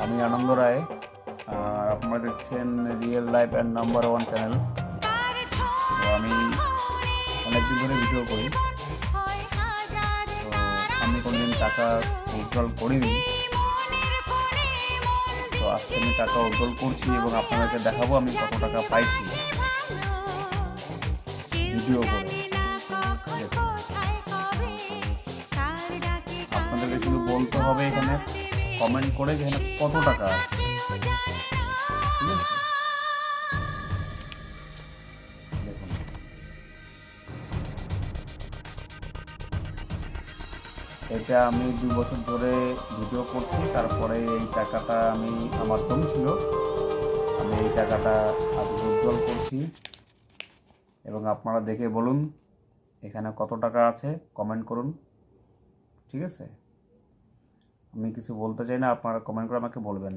আমি আনন্দ রায়, আর আপনারা দেখছেন real life and number one channel. তো আমি অনেকদিন ধরে ভিডিও করি, তো আমি কোনোদিন টাকা উইথড্রল করিনি। তো আজকে আমি টাকা উইথড্রল করছি এবং আপনাদেরকে দেখাবো আমি কত টাকা পাইছি ভিডিও করে। আপনাদেরকে শুধু বলতে হবে এখানে কমেন্ট করে যে এখানে কত টাকা আছে, ঠিক আছে? দেখুন, এটা আমি 2 বছর ধরে ভিডিও করছি, তারপরে এই টাকাটা আমার জমছিল, আমি এই টাকাটা আজ উইথড্রল করছি। এবং আপনারা দেখে বলুন এখানে কত টাকা আছে, কমেন্ট করুন, ঠিক আছে? আমি কিছু বলতে চাই না, আপনারা কমেন্ট করে আমাকে বলবেন।